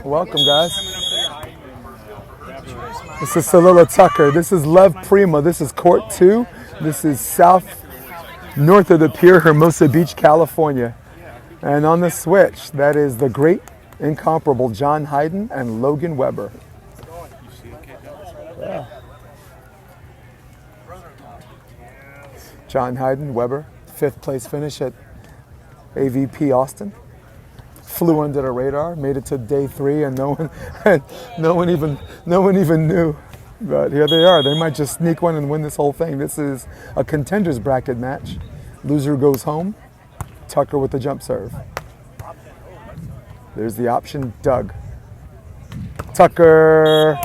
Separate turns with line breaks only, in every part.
Welcome, guys. This is Salila Tucker. This is Lev Prima. This is Court 2. This is north of the pier, Hermosa Beach, California. And on the switch, that is the great, incomparable John Hyden and Logan Weber. Yeah. John Hyden, Weber, 5th place finish at AVP Austin. Flew under the radar, made it to day 3, and no one even knew. But here they are. They might just sneak one and win this whole thing. This is a Contenders bracket match. Loser goes home. Tucker with the jump serve. There's the option, Doug. Tucker.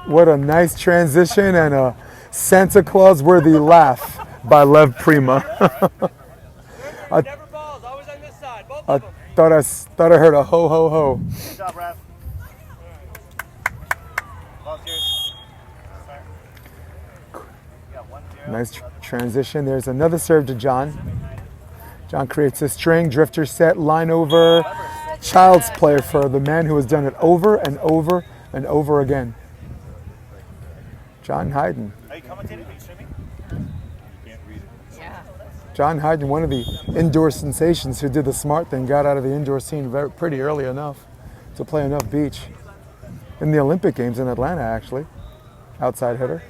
What a nice transition and a Santa Claus worthy laugh by Lev Prima. I thought I heard a ho ho ho.
Good job, Rev.
Nice transition. There's another serve to John. John creates a string, drifter set, line over. Child's play for the man who has done it over and over and over again. John Hyden.
Are you commentating? Are you swimming?
Yeah.
John Hyden, one of the indoor sensations who did the smart thing, got out of the indoor scene pretty early enough to play enough beach. In the Olympic Games in Atlanta, actually. Outside hitter.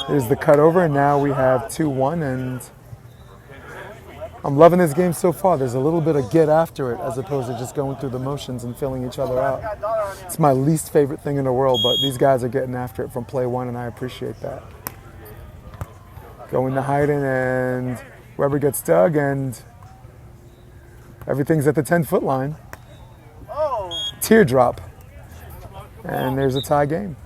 Here's the cutover, and now we have 2-1, and I'm loving this game so far. There's a little bit of get after it as opposed to just going through the motions and filling each other out. It's my least favorite thing in the world, but these guys are getting after it from play one, and I appreciate that. Going to Hyden, and Weber gets dug, and everything's at the 10-foot line. Teardrop. And there's a tie game.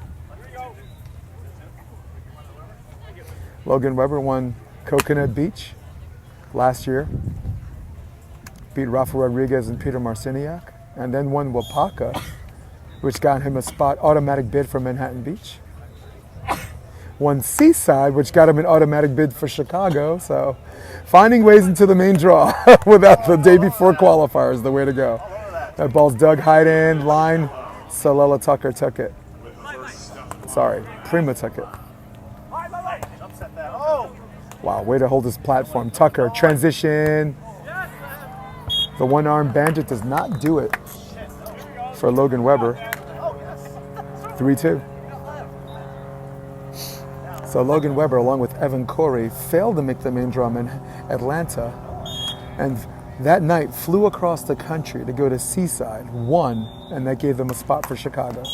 Logan Weber won Coconut Beach last year. Beat Rafa Rodriguez and Peter Marciniak. And then won Wapaka, which got him a spot automatic bid for Manhattan Beach. Won Seaside, which got him an automatic bid for Chicago. So finding ways into the main draw without the day before qualifier is the way to go. That ball's dug, Hyden, line. Salila Tucker took it. Sorry, Prima took it. Wow, way to hold his platform. Tucker, transition. The one-armed bandit does not do it for Logan Weber. 3-2. So Logan Weber, along with Evan Corey, failed to make the main draw in Atlanta. And that night flew across the country to go to Seaside, won, and that gave them a spot for Chicago.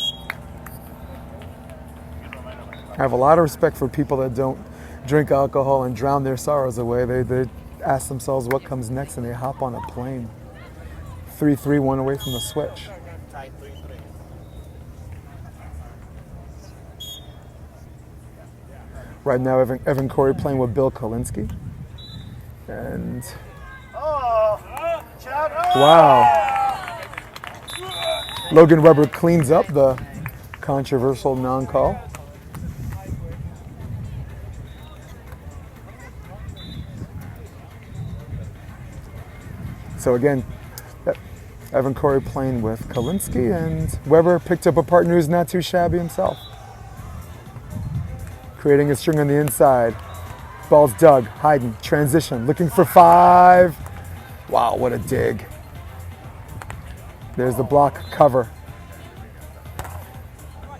I have a lot of respect for people that don't drink alcohol and drown their sorrows away. They ask themselves what comes next, and they hop on a plane. 3-3, one away from the switch. Right now, Evan Corey playing with Bill Kolinsky. And wow. Logan Weber cleans up the controversial non-call. So again, Evan Corey playing with Kolinsky, and Weber picked up a partner who's not too shabby himself. Creating a string on the inside. Ball's dug, Hyden, transition, looking for 5. Wow, what a dig. There's the block cover.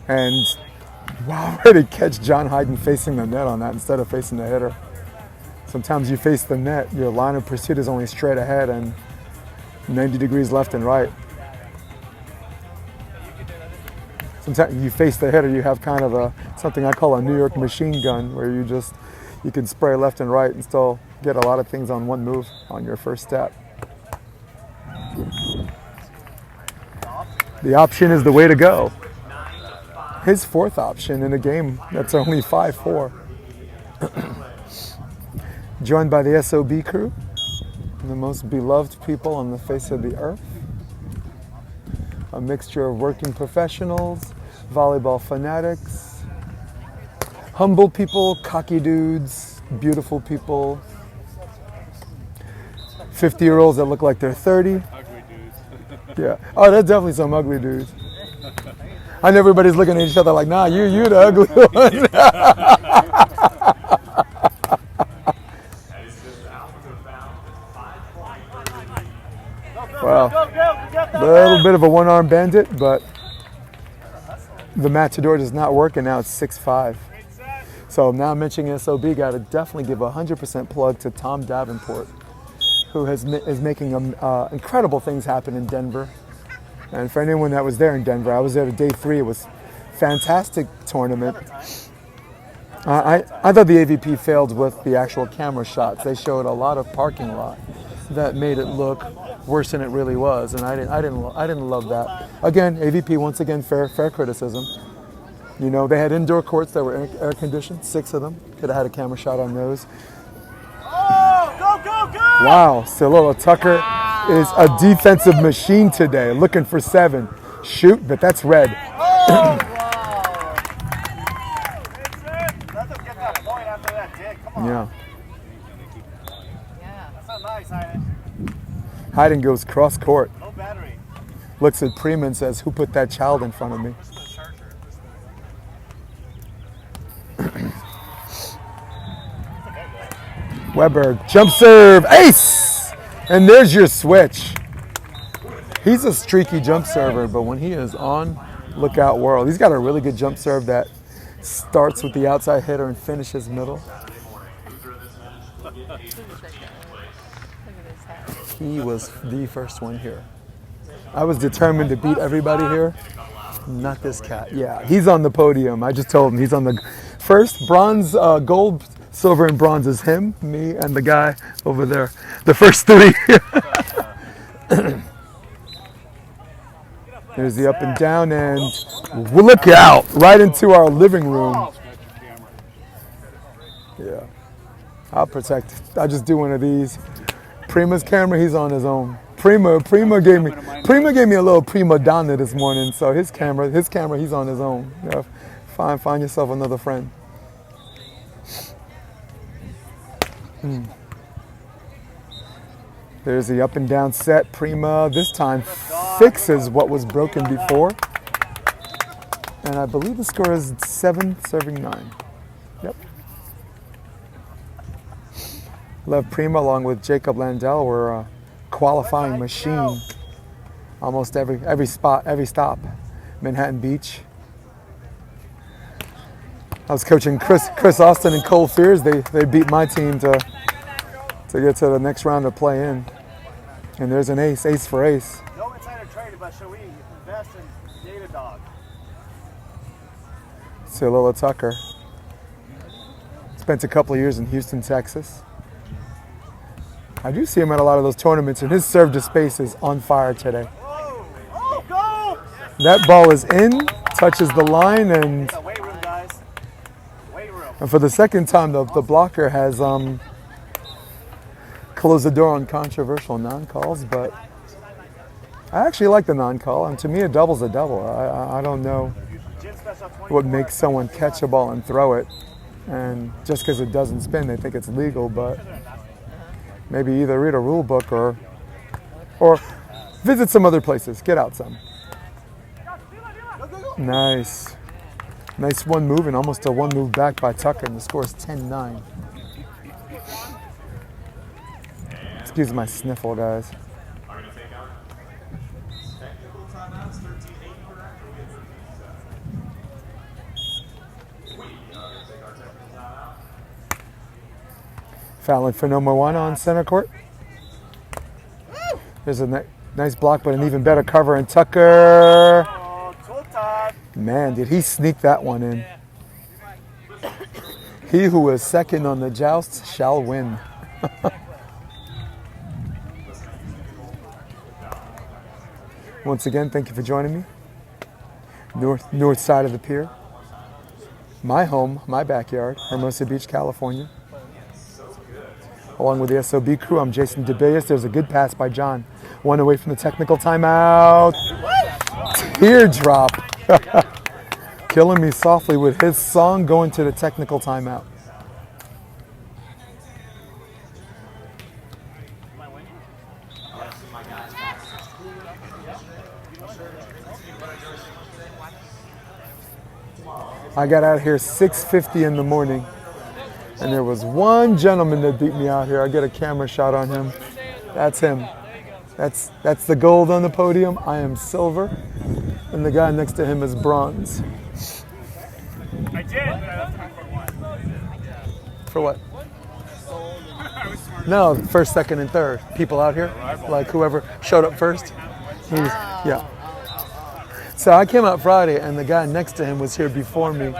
And wow, way to catch John Hyden facing the net on that instead of facing the hitter. Sometimes you face the net, your line of pursuit is only straight ahead and 90 degrees left and right. Sometimes you face the hitter, you have kind of something I call a New York machine gun, where you can spray left and right and still get a lot of things on one move on your first step. The option is the way to go. His 4th option in a game that's only 5-4. Joined by the SOB crew, the most beloved people on the face of the earth. A mixture of working professionals, volleyball fanatics, humble people, cocky dudes, beautiful people, 50-year-olds that look like they're 30. Yeah. Oh, that's definitely some ugly dudes. I know everybody's looking at each other like, nah, you the ugly one. Wow. A little bit of a one-arm bandit, but the Matador does not work, and now it's 6'5". So now mentioning SOB, got to definitely give a 100% plug to Tom Davenport, who is making incredible things happen in Denver. And for anyone that was there in Denver, I was there to day 3. It was a fantastic tournament. I thought the AVP failed with the actual camera shots. They showed a lot of parking lot that made it look worse than it really was, and I didn't love that. Again, AVP once again fair criticism. You know, they had indoor courts that were air conditioned, 6 of them. Could have had a camera shot on those.
Oh, go!
Wow, Cilola Tucker is a defensive machine today, looking for 7. Shoot, but that's red.
Oh, wow. Let them get that point after that dig. Come on.
Yeah.
That's not nice, Hyden.
Hyden goes cross court,
No battery.
looks at Prima and says, "Who put that child in front of me?" Weber, jump serve, ace! And there's your switch. He's a streaky jump server, but when he is on, look out world. He's got a really good jump serve that starts with the outside hitter and finishes middle. He was the first one here. I was determined to beat everybody here. Not this cat. Yeah, he's on the podium. I just told him he's on the first bronze, gold, silver, and bronze is him, me, and the guy over there. The first 3. There's the up and down, and look out, right into our living room. Yeah, I'll protect. I'll just do one of these. Prima's camera, he's on his own. Prima gave me a little prima donna this morning, so his camera, he's on his own. Yeah, find yourself another friend. There's the up and down set. Prima this time fixes what was broken before. And I believe the score is 7-9. Yep. Love Prima along with Jacob Landell were a qualifying machine. Almost every spot, every stop. Manhattan Beach. I was coaching Chris Austin and Cole Fears. They beat my team to get to the next round to play in. And there's an ace for ace.
No insider trading, but should we invest in Datadog?
Cilola Tucker. Spent a couple of years in Houston, Texas. I do see him at a lot of those tournaments, and his serve to space is on fire today.
Oh, go!
That ball is in, touches the line, and
Weight room, guys. Weight room.
for the second time, the blocker has closed the door on controversial non-calls, but I actually like the non-call, and to me a double's a double. I don't know what makes someone catch a ball and throw it, and just because it doesn't spin, they think it's legal, but maybe either read a rule book or visit some other places, get out some. Nice one move, and almost a one move back by Tucker, and the score is 10-9. Excuse my sniffle, guys. Fallon for number 1 on center court. There's a nice block, but an even better cover, and Tucker. Man, did he sneak that one in. He who is second on the joust shall win. Once again, thank you for joining me. North side of the pier. My home, my backyard, Hermosa Beach, California. Along with the SOB crew, I'm Jason DeBillas. There's a good pass by John. One away from the technical timeout. Teardrop. Killing me softly with his song going to the technical timeout. I got out here 6:50 in the morning, and there was one gentleman that beat me out here. I get a camera shot on him. That's him. That's the gold on the podium. I am silver, and the guy next to him is bronze.
I did, but I left my for one.
For what? No, first, second, and third. People out here, like whoever showed up first. Yeah. So I came out Friday, and the guy next to him was here before me.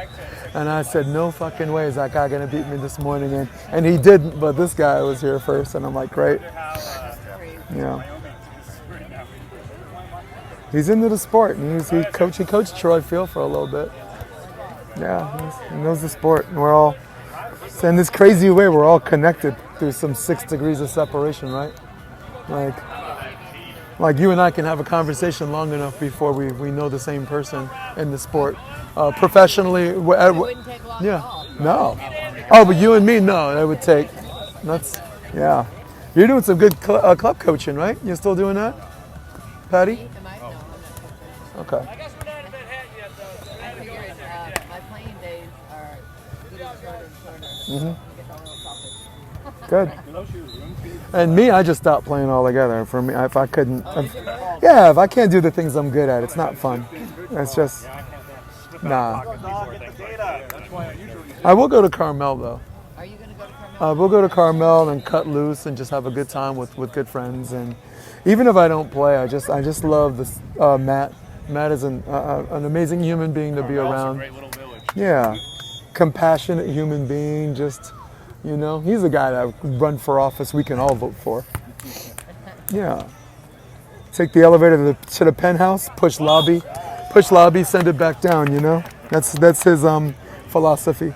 And I said, no fucking way is that guy going to beat me this morning. And he didn't, but this guy was here first. And I'm like, great. Yeah. He's into the sport. And he coached Troy Field for a little bit. Yeah, he knows the sport. And we're all, in this crazy way, we're all connected through some 6 degrees of separation, right? Like you and I can have a conversation long enough before we know the same person in the sport. Professionally,
It wouldn't take long at all.
no. Oh, but you and me, no, that would take, yeah. You're doing some good club coaching, right? You're still doing that, Patty?
Am I? No, I'm not.
Okay.
I figured my playing days are getting shorter and shorter.
Mm-hmm.
Get a little selfish.
Good. And me, I just stopped playing altogether. For me, if I can't do the things I'm good at, it's not fun. It's just, nah. I will go to Carmel though.
Are you going to go to Carmel?
We'll go to Carmel and cut loose and just have a good time with good friends. And even if I don't play, I just love this Matt. Matt is an amazing human being to be around.
Great little village.
Yeah, compassionate human being. Just, he's a guy that run for office we can all vote for. Yeah. Take the elevator to the penthouse, push lobby, send it back down. That's his philosophy.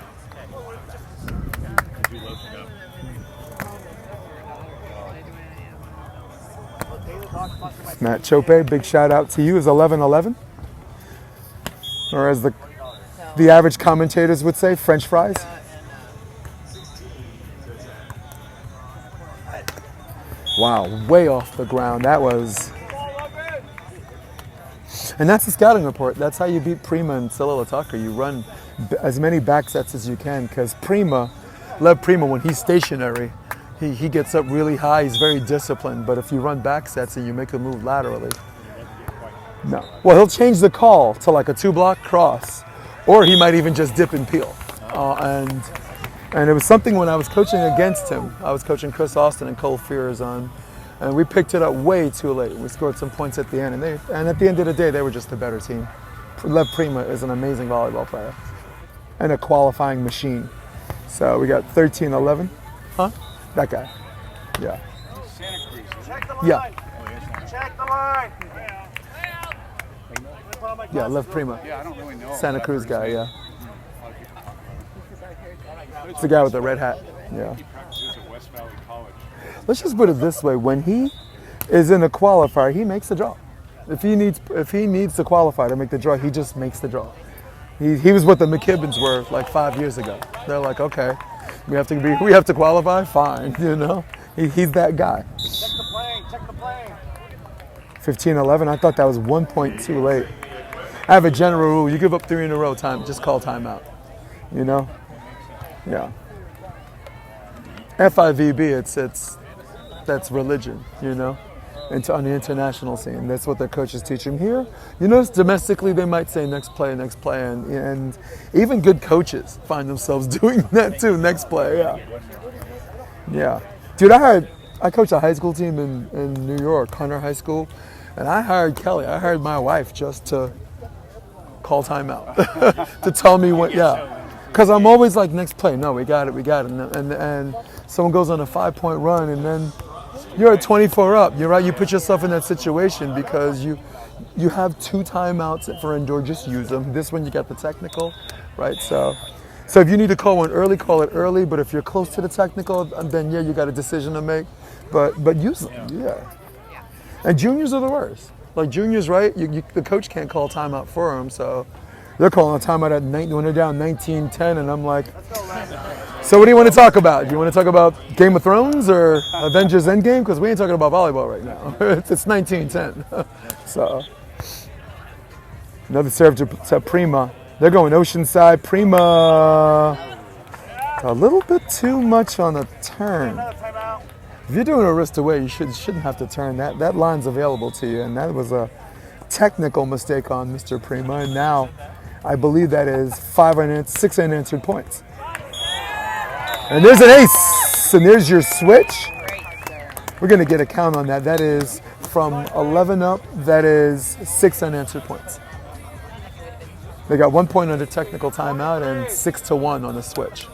Matt Chope, big shout out to you. Is 11-11, or as the average commentators would say, French fries. Wow, way off the ground. That was, and that's the scouting report. That's how you beat Prima and Salila Tucker. You run as many back sets as you can, because Lev Prima, when he's stationary, he gets up really high. He's very disciplined. But if you run back sets and you make a move laterally, no. Well, he'll change the call to like a 2-block cross, or he might even just dip and peel. And it was something when I was coaching against him. I was coaching Chris Austin and Cole Fearzon, and we picked it up way too late. We scored some points at the end, and at the end of the day, they were just the better team. Lev Prima is an amazing volleyball player and a qualifying machine. So we got 13-11. Huh? That guy. Yeah.
Check the line.
Yeah.
Check the line.
Yeah, Lev Prima.
Yeah, I don't really know.
Santa Cruz guy, yeah. It's the guy with the red hat. Yeah.
He practices at West Valley College.
Let's just put it this way: when he is in a qualifier, he makes the draw. If he needs to qualify to make the draw, he just makes the draw. He was what the McKibbins were like 5 years ago. They're like, okay, we have to qualify, fine, He's that guy.
Check the plane. Check the plane.
15-11. I thought that was 1 point too late. I have a general rule: you give up 3 in a row, just call timeout. Yeah. FIVB, that's religion, on the international scene. That's what their coaches teach them here. Domestically they might say next play, and even good coaches find themselves doing that too. Next play, yeah. Dude, I coached a high school team in New York, Hunter High School, and I hired Kelly. I hired my wife just to call timeout, to tell me when, yeah. Because I'm always like, next play, no, we got it. And someone goes on a 5-point run, and then you're at 24 up. You're right, you put yourself in that situation because you have 2 timeouts for indoor, just use them. This one you got the technical, right? So if you need to call one early, call it early. But if you're close to the technical, then yeah, you got a decision to make. But use them, yeah. And juniors are the worst. Like juniors, right? The coach can't call timeout for them, so they're calling a timeout at when they're down 19-10, and I'm like, so what do you want to talk about? Do you want to talk about Game of Thrones or Avengers Endgame? Because we ain't talking about volleyball right now. It's 19-10. So another serve to Prima. They're going Oceanside. Prima. A little bit too much on a turn.
Another timeout.
If you're doing a wrist away, you shouldn't have to turn. That line's available to you, and that was a technical mistake on Mr. Prima. And now, I believe that is 6 unanswered points. And there's an ace, and there's your switch. We're going to get a count on that. That is from 11 up. That is 6 unanswered points. They got 1 point under technical timeout and 6-1 on the switch.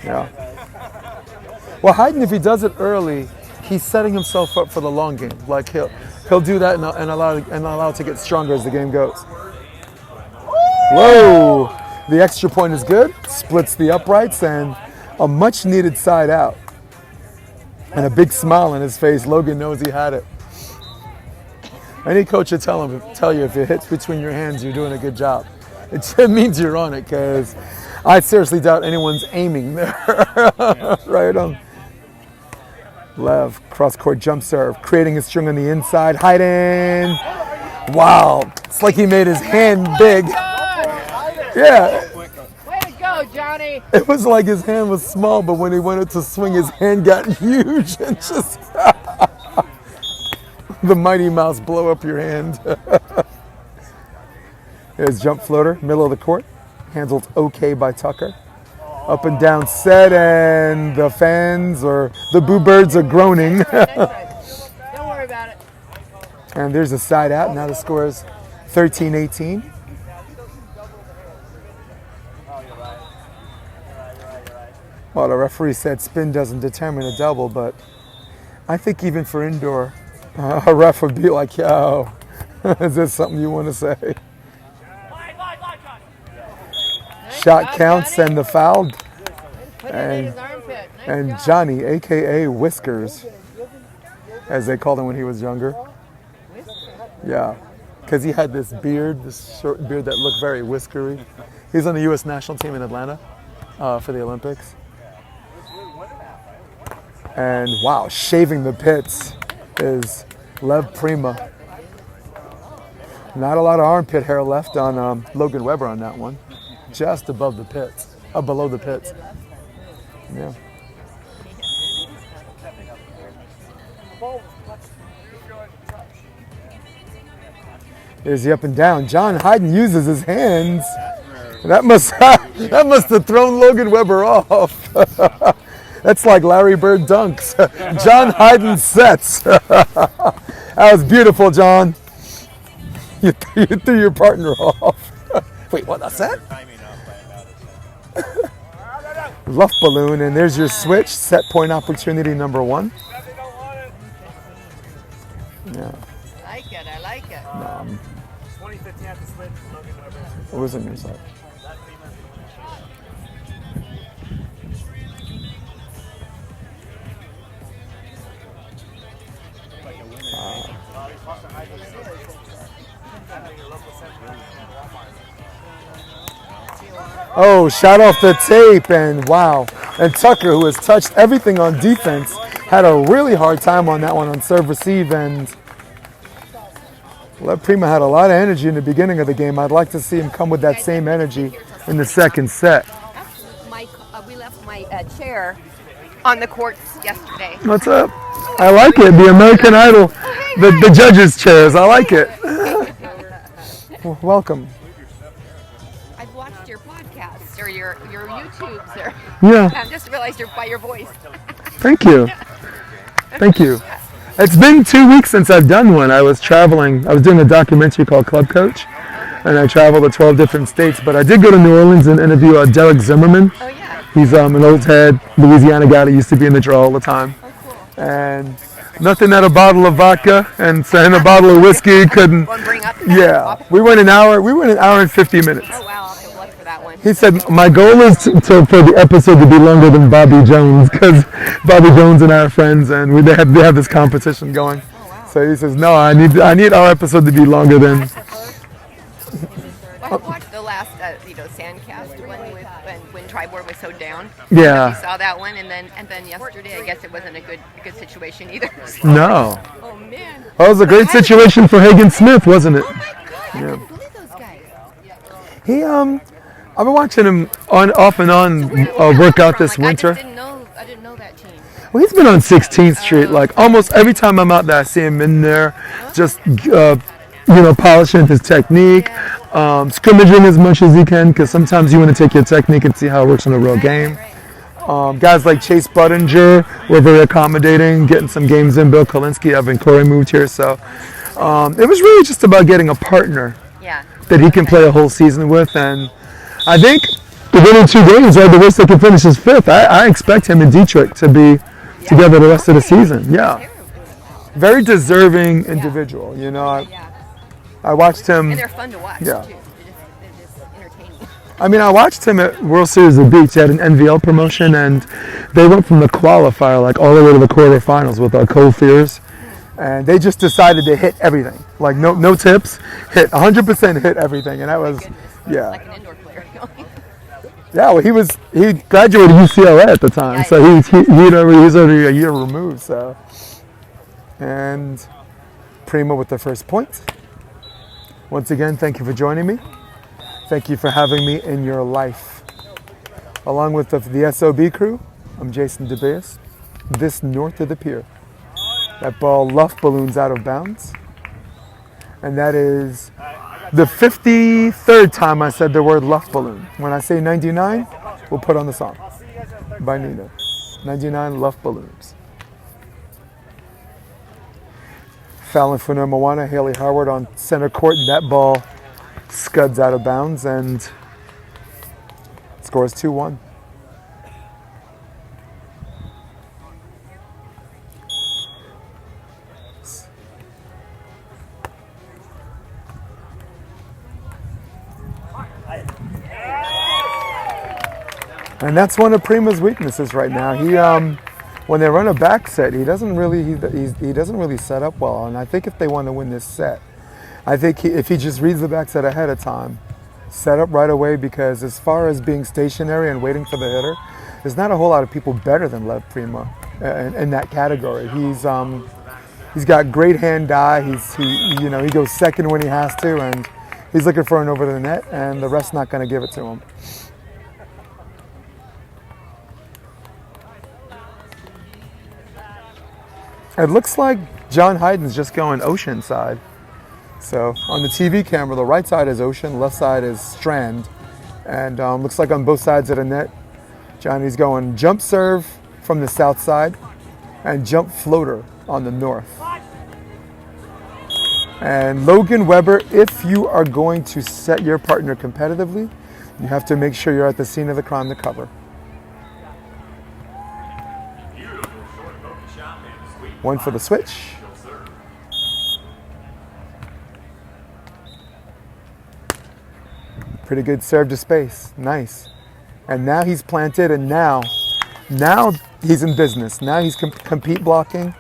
Yeah. Well, Hyden, if he does it early, he's setting himself up for the long game. Like he'll do that and allow it to get stronger as the game goes. Whoa! The extra point is good. Splits the uprights and a much needed side out. And a big smile on his face. Logan knows he had it. Any coach will tell you if it hits between your hands, you're doing a good job. It means you're on it, because I seriously doubt anyone's aiming there. Right on. Lev, cross-court jump serve, creating a string on the inside. Hyden. Wow. It's like he made his hand big. Yeah.
Way to go, Johnny.
It was like his hand was small, but when he wanted to swing, his hand got huge and just... The Mighty Mouse blow up your hand. There's jump floater, middle of the court. Handled okay by Tucker. Up and down set, and the fans or the boo birds are groaning.
Don't worry about it.
And there's a side out. Now the score is 13-18. Well, the referee said spin doesn't determine a double, but I think even for indoor, a ref would be like, yo, is this something you want to say? Shot counts and the foul. And Johnny, a.k.a. Whiskers, as they called him when he was younger. Yeah, because he had this beard, this short beard that looked very whiskery. He's on the U.S. national team in Atlanta for the Olympics. And wow, shaving the pits is Lev Prima. Not a lot of armpit hair left on Logan Weber on that one. Just above the pits, below the pits. Yeah. There's the up and down. John Hyden uses his hands. That must have thrown Logan Weber off. That's like Larry Bird dunks. John Hyden sets. That was beautiful, John. You threw your partner off. Wait, what? That's that? Luff balloon, and there's your switch. Set point opportunity number 1. Yeah.
I like it.
2015 at the switch. Logan Weber.
It was on your side. Oh, shot off the tape, and wow. And Tucker, who has touched everything on defense, had a really hard time on that one on serve receive, and Lev Prima had a lot of energy in the beginning of the game. I'd like to see him come with that same energy in the second set.
We left my chair on the courts yesterday.
What's up? I like it, the American Idol, the judges' chairs. I like it. Well, welcome.
I've watched your podcasts or your YouTubes. Or
Yeah.
I just realized by your voice.
Thank you. Thank you. It's been 2 weeks since I've done one. I was traveling. I was doing a documentary called Club Coach, and I traveled to 12 different states. But I did go to New Orleans and interview Derek Zimmerman.
Oh yeah.
He's an old head Louisiana guy that used to be in the draw all the time.
Oh cool.
And nothing that a bottle of vodka and a bottle of whiskey couldn't.
Won't bring up.
Yeah, we went an hour and 50 minutes.
Oh wow, I'll have to look for that one.
He said, my goal is for the episode to be longer than Bobby Jones, because Bobby Jones and I are friends, and they have this competition going.
Oh wow.
So he says, no, I need our episode to be longer than.
I watched the last, Sandcast one when Tribord was so down.
Yeah.
You saw that one, and then yesterday, I guess it wasn't a good situation either.
No.
Oh man.
Well, it was a great situation for Hagen Smith, wasn't it?
Oh my God.
I couldn't believe those guys.
He I've been watching him off and on
Where did he
work
come
out
from?
this
Like,
winter.
I didn't know that team.
Well, he's been on 16th Street. Like almost every time I'm out there, I see him in there, just polishing his technique, scrimmaging as much as he can. Because sometimes you want to take your technique and see how it works in a real game. Guys like Chase Buttinger were very accommodating, getting some games in. Bill Kolinsky, Evan Corey moved here, so it was really just about getting a partner
Yeah.
that he can play a whole season with. And I think the winning 2 games are the worst they can finish is 5th. I expect him and Dietrich to be together the rest of the season. Yeah, very deserving individual. You know, I watched him.
And they're fun to watch
Yeah.
too. They're just entertaining.
I mean, I watched him at World Series of Beach. He had an NVL promotion, and they went from the qualifier like all the way to the quarterfinals with Cold Fears. And they just decided to hit everything. Like no tips, hit 100% hit everything. And that was, yeah.
Like an indoor player.
Yeah, well, he graduated UCLA at the time, so he was already a year removed. So, and Prima with the first point. Once again, thank you for joining me. Thank you for having me in your life. Along with the SOB crew, I'm Jason DeBeas. This north of the pier. That ball luff balloons out of bounds, and that is the 53rd time I said the word luff balloon. When I say 99, we'll put on the song by Nina. 99 luff balloons. Fallon for number 1, Haley Howard on center court, and that ball scuds out of bounds and scores 2-1. And that's one of Prima's weaknesses right now. He, when they run a back set, he doesn't really set up well. And I think if they want to win this set, I think if he just reads the back set ahead of time, set up right away. Because as far as being stationary and waiting for the hitter, there's not a whole lot of people better than Lev Prima in that category. He's got great hand-eye. He goes second when he has to, and he's looking for an over the net, and the ref's not going to give it to him. It looks like John Hyden's just going ocean side. So on the TV camera, the right side is ocean, left side is strand. And looks like on both sides of the net, Johnny's going jump serve from the south side and jump floater on the north. And Logan Weber, if you are going to set your partner competitively, you have to make sure you're at the scene of the crime to cover. One for the switch. Pretty good serve to space. Nice. And now he's planted, and now he's in business. Now he's compete blocking.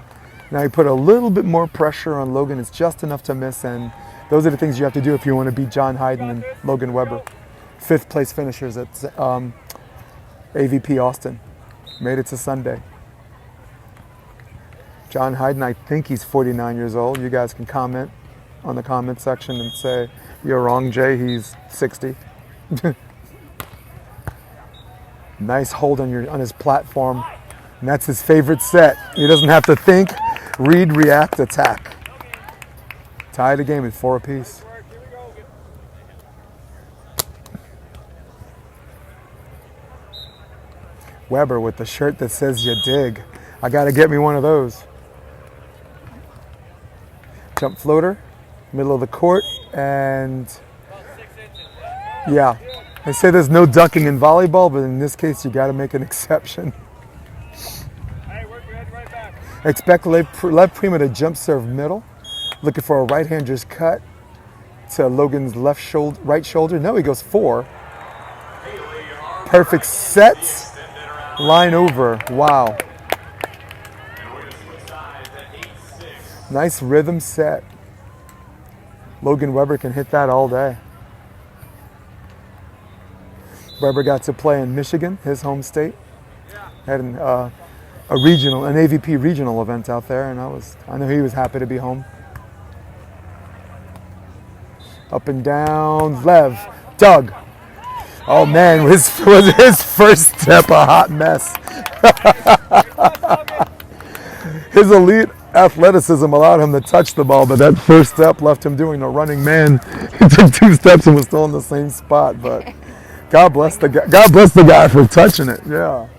Now he put a little bit more pressure on Logan. It's just enough to miss, and those are the things you have to do if you want to beat John Hyden and Logan Weber. 5th place finishers at AVP Austin. Made it to Sunday. John Hyden, I think he's 49 years old. You guys can comment on the comment section and say, you're wrong, Jay, he's 60. Nice hold on his platform. And that's his favorite set. He doesn't have to think, read, react, attack. Tie the game at 4 apiece. Weber with the shirt that says you dig. I gotta get me one of those. Jump floater, middle of the court, and yeah. They say there's no ducking in volleyball, but in this case you gotta make an exception. Expect Lev Prima to jump serve middle, looking for a right-hander's cut to Logan's right shoulder. No, he goes 4. Perfect sets, line over. Wow. Nice rhythm set. Logan Weber can hit that all day. Weber got to play in Michigan, his home state. Had an AVP regional event out there, and I know he was happy to be home. Up and down. Lev. Doug. Oh man, was his first step a hot mess. His elite athleticism allowed him to touch the ball, but that first step left him doing a running man. He took 2 steps and was still in the same spot. But God bless the guy for touching it. Yeah.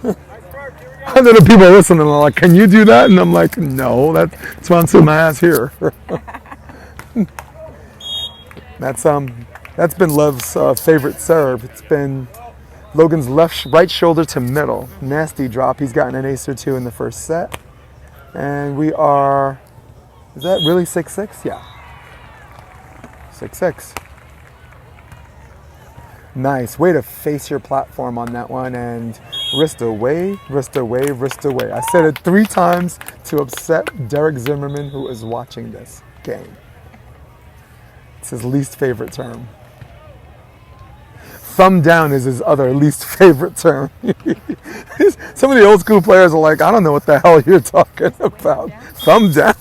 And then the people listening are like, "Can you do that?" And I'm like, "No, that's why I'm sitting my ass here." That's been Lev's favorite serve. It's been Logan's right shoulder to middle. Nasty drop. He's gotten an ace or 2 in the first set. And we are, is that really 6-6? Yeah. 6-6. Nice. Way to face your platform on that one and wrist away, wrist away, wrist away. I said it 3 times to upset Derek Zimmerman, who is watching this game. It's his least favorite term. Thumb down is his other least favorite term. Some of the old school players are like, I don't know what the hell you're talking about. Thumb down.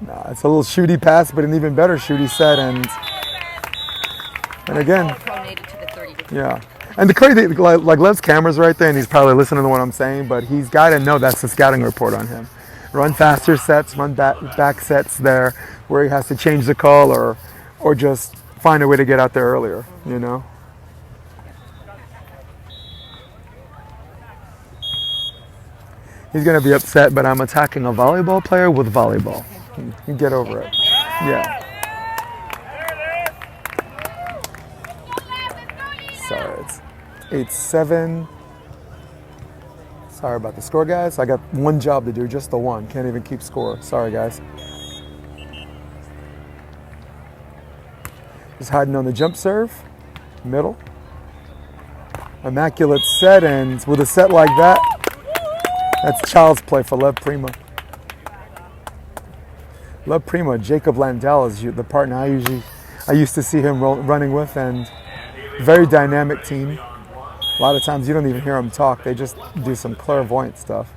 Nah, it's a little shooty pass, but an even better shooty set. And again, yeah. And the crazy, like Lev's camera's right there, and he's probably listening to what I'm saying, but he's got to know that's the scouting report on him. Run faster sets, run back sets there where he has to change the call or just find a way to get out there earlier, you know? He's going to be upset, but I'm attacking a volleyball player with volleyball. You get over it. Yeah. Sorry, it's 8-7. Sorry about the score, guys. I got one job to do, just the one. Can't even keep score. Sorry, guys. Just Hyden on the jump serve. Middle. Immaculate set, and with a set like that, that's child's play for Lev Prima. Lev Prima, Jacob Landell is the partner I used to see him running with, and very dynamic team. A lot of times you don't even hear them talk. They just do some clairvoyant stuff.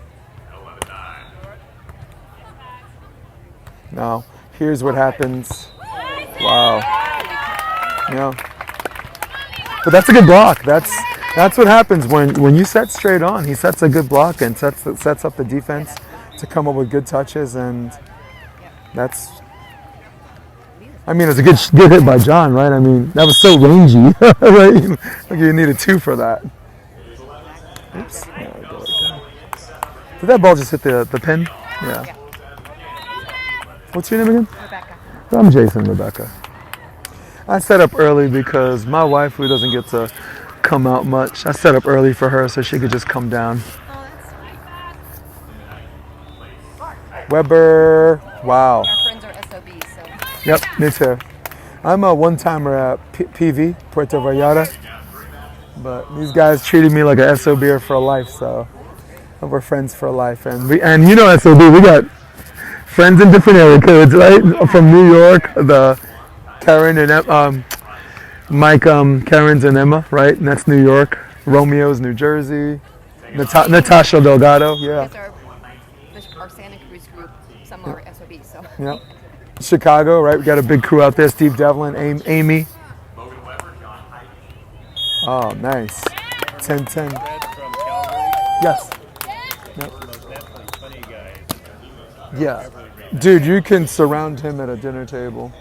Now, here's what happens. Wow. Yeah. But that's a good block. That's what happens when you set straight on. He sets a good block and sets up the defense to come up with good touches, and that's. I mean, it's a good hit by John, right? I mean, that was so rangy, right? Like you needed 2 for that. Oops. Did that ball just hit the pin? Yeah. What's your name again?
Rebecca.
I'm Jason, Rebecca. I set up early because my wife, who doesn't get to come out much, I set up early for her so she could just come down.
Oh, that's sweet.
Weber. Wow.
Our friends are SOBs, so.
Yep, me too. I'm a one-timer at PV, Puerto Vallarta, but these guys treated me like a SOBer for life, so we're friends for life. And you know SOB, we got friends in different area codes, right? From New York, the Karen and Mike, Karen's and Emma, right? And that's New York. Romeo's New Jersey. Natasha Delgado, yeah.
Our Santa Cruz group, some are SOBs, so.
Yep. Chicago, right? We got a big crew out there. Steve Devlin, Amy. Oh, nice. 10-10. Yes. Yep. Yeah. Dude, you can surround him at a dinner table.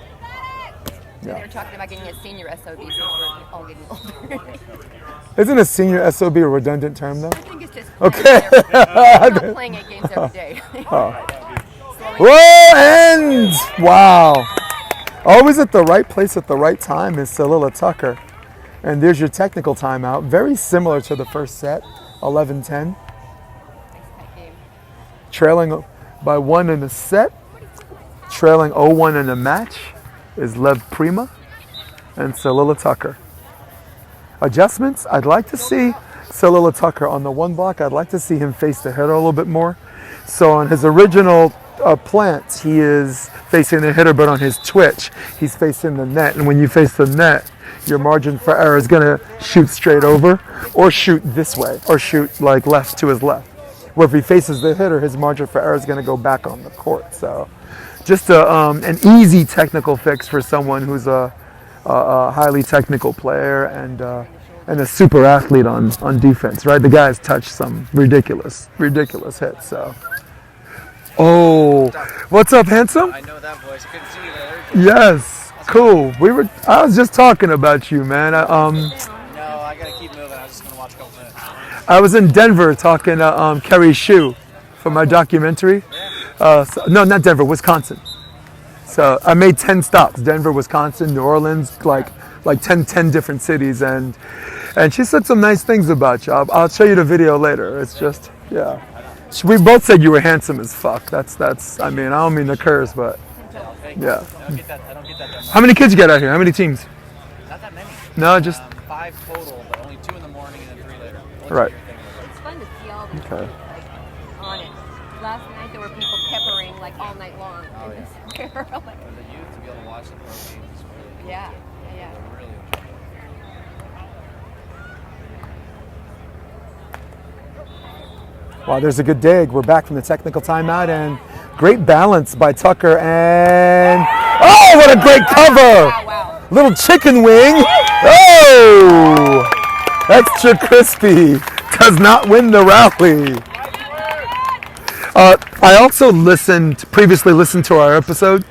Yeah. They were talking about getting a senior SOB since we're all getting older.
Isn't a senior SOB a redundant term, though?
I think it's just
okay.
We're not playing at games every day.
Oh. Whoa, and wow. Always at the right place at the right time is Salila Tucker. And there's your technical timeout. Very similar to the first set, 11-10. Trailing by 1 in the set. Trailing 0-1 in the match is Lev Prima and Salila Tucker. Adjustments, I'd like to see Salila Tucker on the 1 block. I'd like to see him face the hitter a little bit more. So on his original plant, he is facing the hitter, but on his twitch, he's facing the net. And when you face the net, your margin for error is going to shoot straight over or shoot this way or shoot like left to his left. where if he faces the hitter, his margin for error is going to go back on the court. So just an easy technical fix for someone who's a highly technical player and a super athlete on defense, right? The guy's touched some ridiculous hits. So, oh, what's up, handsome?
I know that voice. I couldn't see you there.
Yes, cool. I was just talking about you, man.
No, I gotta keep moving. I was just gonna watch a couple minutes.
I was in Denver talking to Kerry Shue for my documentary. No, not Denver, Wisconsin. So I made 10 stops: Denver, Wisconsin, New Orleans, like 10 different cities, and she said some nice things about you. I'll show you the video later. It's just, yeah. We both said you were handsome as fuck. That's. I mean, I don't mean to curse, but yeah.
I don't get that.
How many kids you got out here? How many teams?
Not that many.
No, just
5 total, but only 2 in the morning and then 3 later.
right.
It's fun to see all these
Okay.
kids, like, on it. Last night there were people peppering like all night long.
Oh, yeah.
In the square. Like,
For the youth to be able to watch the pro games is really
yeah.
really
Wow, there's a good dig. We're back from the technical timeout, and great balance by Tucker, and oh, what a great cover!
Wow.
Little chicken wing. Oh, extra crispy. Does not win the rally. I also previously listened to our episode,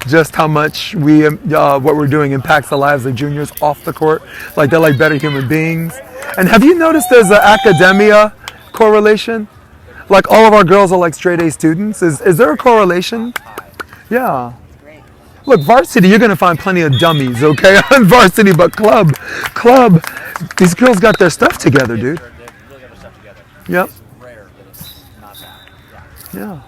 just how much what we're doing impacts the lives of juniors off the court. Like they're like better human beings. And have you noticed there's an academia correlation? Like all of our girls are like straight A students. Is there a correlation? Yeah. Look, varsity, you're gonna find plenty of dummies, okay, on varsity, but club, these girls got their stuff together, dude.
they really got their stuff together.
Yep.
It's rare that it's not that.
Yeah.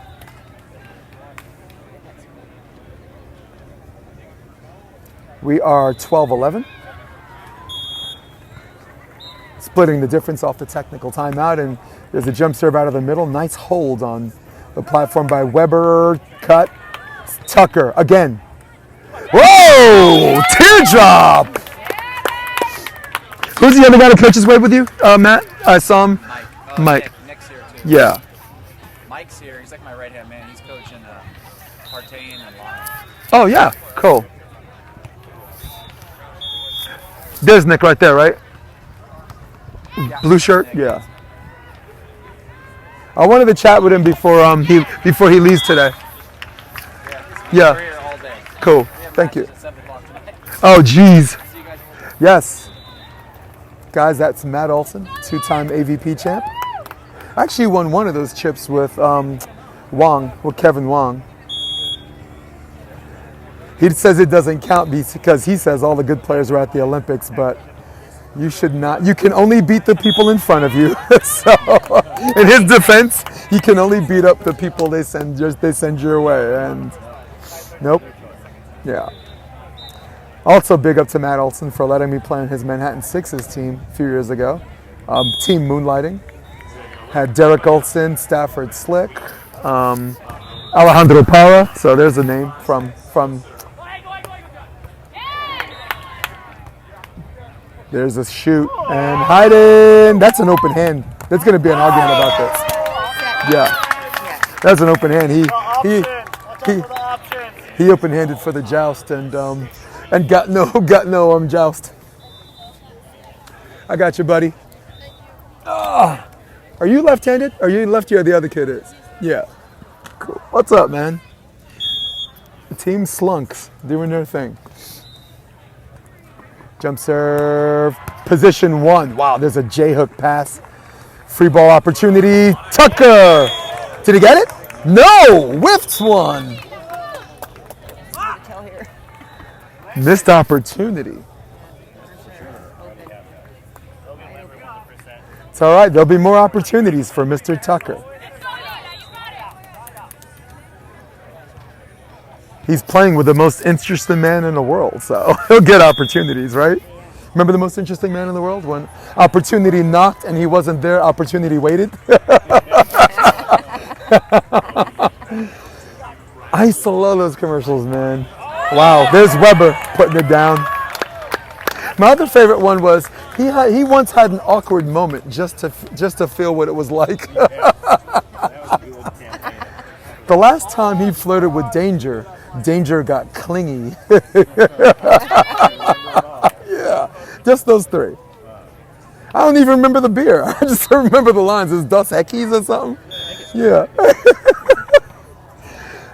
We are 12-11. Splitting the difference off the technical timeout, and there's a jump serve out of the middle. Nice hold on the platform by Weber. Cut. Tucker again. Whoa! Teardrop! Who's the other guy that coaches weight with you, Matt? I saw him. Mike.
Nick's here too.
Yeah.
Mike's here. He's like my right hand man. He's coaching Partain and Lyon.
Oh, yeah. Cool. There's Nick right there, right? Blue shirt? Yeah. I wanted to chat with him before he leaves today. Yeah.
We're here all day.
Cool. Thank you.
At 7 o'clock tonight.
Oh, geez.
See you guys.
Yes. Guys, that's Matt Olson, 2-time AVP champ. I actually won one of those chips with Kevin Wong. He says it doesn't count because he says all the good players were at the Olympics, but you should not. You can only beat the people in front of you. So, in his defense, you can only beat up the people they send your way. And nope. Yeah. Also, big up to Matt Olson for letting me play on his Manhattan Sixes team a few years ago. Team Moonlighting. Had Derek Olson, Stafford Slick, Alejandro Parra. So there's a name from. There's a shoot and Hyden. That's an open hand. There's going to be an argument about this. Yeah, that's an open hand. He open-handed for the joust and got no joust. I got you, buddy. Are you left-handed? Are you lefty or the other kid is? Yeah. Cool. What's up, man? The team slunks doing their thing. Jump serve, position 1. Wow, there's a J-hook pass. Free ball opportunity. Tucker. Did he get it? No, whiffed one. Missed opportunity. It's all right. There'll be more opportunities for Mr. Tucker. He's playing with the most interesting man in the world, so he'll get opportunities, right? Remember the most interesting man in the world? When opportunity knocked and he wasn't there, opportunity waited. I used to love those commercials, man. Wow, there's Weber putting it down. My other favorite one was he once had an awkward moment just to feel what it was like. The last time he flirted with Danger, Danger got clingy. Yeah, just those three. I don't even remember the beer. I just remember the lines. It's Dos Equis or something. Yeah.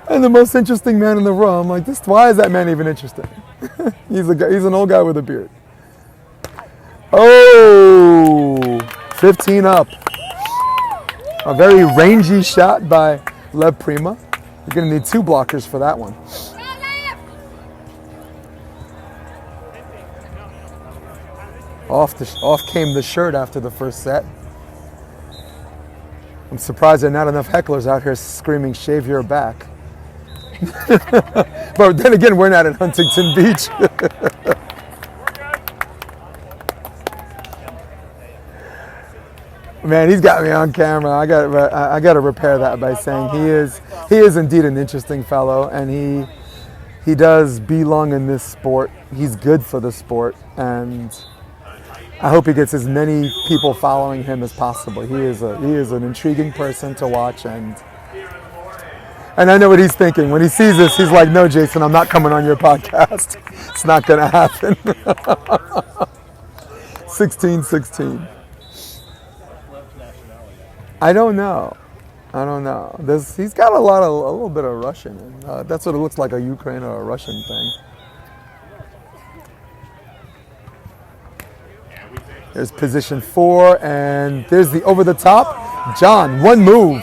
And the most interesting man in the room. I'm like, why is that man even interesting? He's an old guy with a beard. Oh, 15 up. A very rangy shot by Lev Prima. You're going to need 2 blockers for that one. Off came the shirt after the first set. I'm surprised there are not enough hecklers out here screaming, "Shave your back." But then again, we're not in Huntington Beach. Man, he's got me on camera. I got to repair that by saying he is indeed an interesting fellow, and he does belong in this sport. He's good for the sport, and I hope he gets as many people following him as possible. He is an intriguing person to watch, and I know what he's thinking. When he sees this, he's like, "No, Jason, I'm not coming on your podcast. It's not going to happen." 16-16. I don't know. He's got a little bit of Russian. That's what it looks like, a Ukraine or a Russian thing. There's position 4, and there's the over the top. John, one move.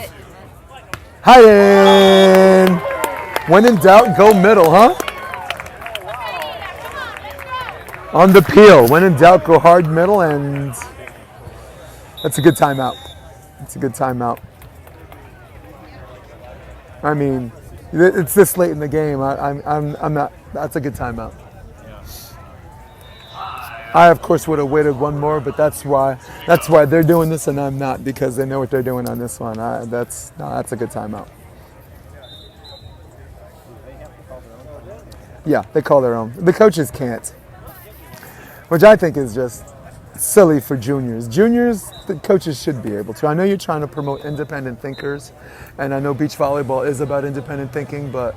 Hyden. When in doubt, go middle, huh? On the peel. When in doubt, go hard middle, and that's a good timeout. It's a good timeout. I mean, it's this late in the game. I'm not. That's a good timeout. I, of course, would have waited one more, but that's why they're doing this and I'm not, because they know what they're doing on this one. That's a good timeout. Yeah, they call their own. The coaches can't, which I think is just silly for juniors. Juniors, the coaches should be able to. I know you're trying to promote independent thinkers, and I know beach volleyball is about independent thinking, but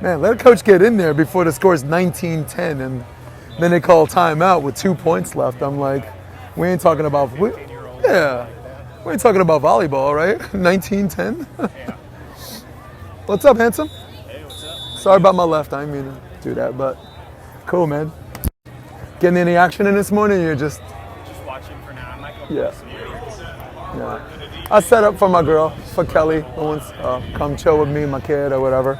man, let a coach get in there before the score's 19-10, and then they call timeout with 2 points left. I'm like, we ain't talking about volleyball, right? 19-10. What's up, handsome?
Hey, what's up?
Sorry about my left. I didn't mean to do that, but cool, man. Getting any action in this morning? Or you're just
watching for now. I might go
yeah.
play some games.
Yeah. I set up for my girl, for Kelly, who wants come chill with me, my kid, or whatever.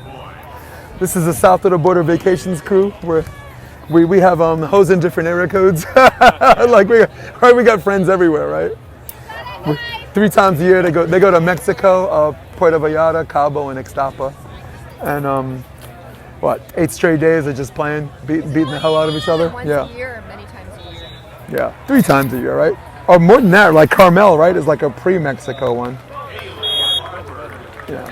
This is the South of the Border Vacations crew, where we have hoes in different area codes. Like we got friends everywhere, right? 3 times a year they go to Mexico, Puerto Vallarta, Cabo, and Ixtapa, and 8 straight days of just playing, beating the hell out of each other.
Once a year, or many times a year.
Yeah, 3 times a year, right? Or more than that. Like Carmel, right, is like a pre-Mexico one. Yeah.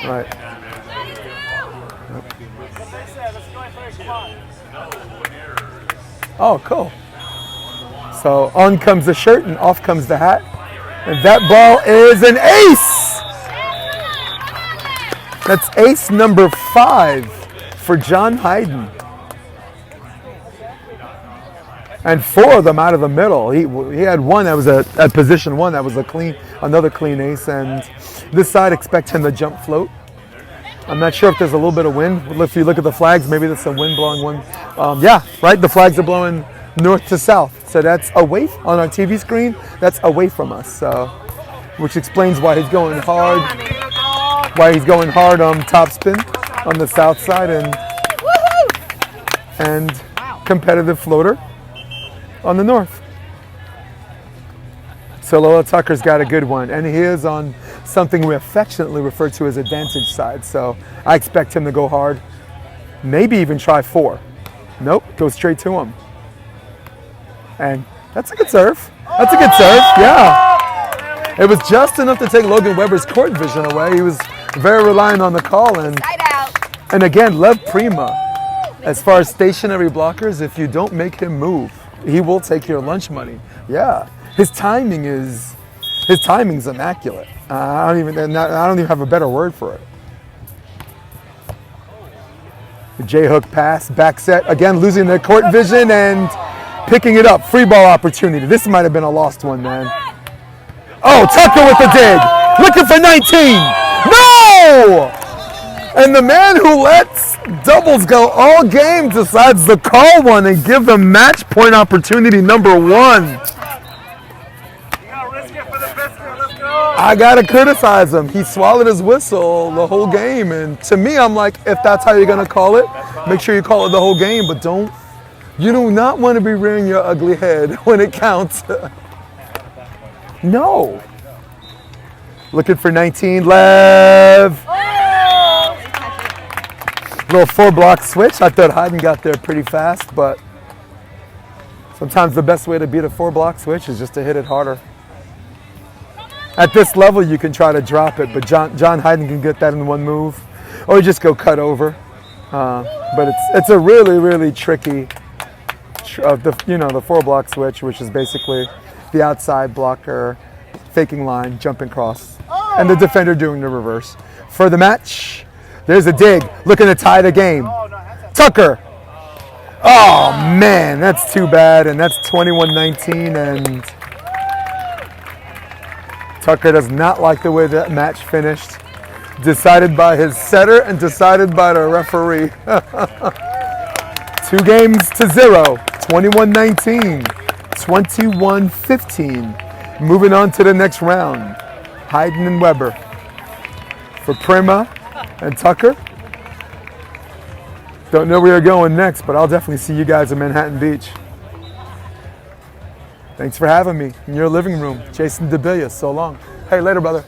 Right. Oh, cool. So on comes the shirt and off comes the hat. And that ball is an ace! That's ace number 5 for John Hyden. And 4 of them out of the middle. He had one that was at position 1 that was another clean ace, and this side expect him to jump float. I'm not sure if there's a little bit of wind. If you look at the flags, maybe there's some wind blowing one. Yeah, right. The flags are blowing north to south, so that's away on our TV screen. That's away from us, so which explains why he's going hard. Why he's going hard on top spin on the south side and competitive floater on the north. So Lola Tucker's got a good one, and he is on something we affectionately refer to as advantage side. So I expect him to go hard, maybe even try 4. Nope, go straight to him. And that's a good serve. That's a good serve, yeah. It was just enough to take Logan Weber's court vision away. He was very reliant on the call. And again, Lev Prima, as far as stationary blockers, if you don't make him move, He will take your lunch money. Yeah, his timing's immaculate. I don't even have a better word for it. The J-hook pass, back set, again losing the court vision and picking it up. Free ball opportunity. This might have been a lost one, man. Oh, Tucker with the dig. Looking for 19. No! And the man who lets doubles go all game decides to call one and give them match point opportunity number 1. I gotta criticize him. He swallowed his whistle the whole game, and to me, I'm like, if that's how you're gonna call it, make sure you call it the whole game, but you do not want to be rearing your ugly head when it counts. No. Looking for 19, Lev. Little 4-block switch. I thought Hyden got there pretty fast, but sometimes the best way to beat a 4-block switch is just to hit it harder. At this level, you can try to drop it, but John Hyden can get that in one move, or you just go cut over. But it's a really, really tricky, the 4-block switch, which is basically the outside blocker, faking line, jumping cross, and the defender doing the reverse. For the match, there's a dig, looking to tie the game. Tucker. Oh man, that's too bad, and that's 21-19, and Tucker does not like the way that match finished. Decided by his setter and decided by the referee. 2 games to 0, 21-19, 21-15. Moving on to the next round. Hyden and Weber. For Prima and Tucker. Don't know where you're going next, but I'll definitely see you guys in Manhattan Beach. Thanks for having me in your living room. Jason DeBillia, so long. Hey, later, brother.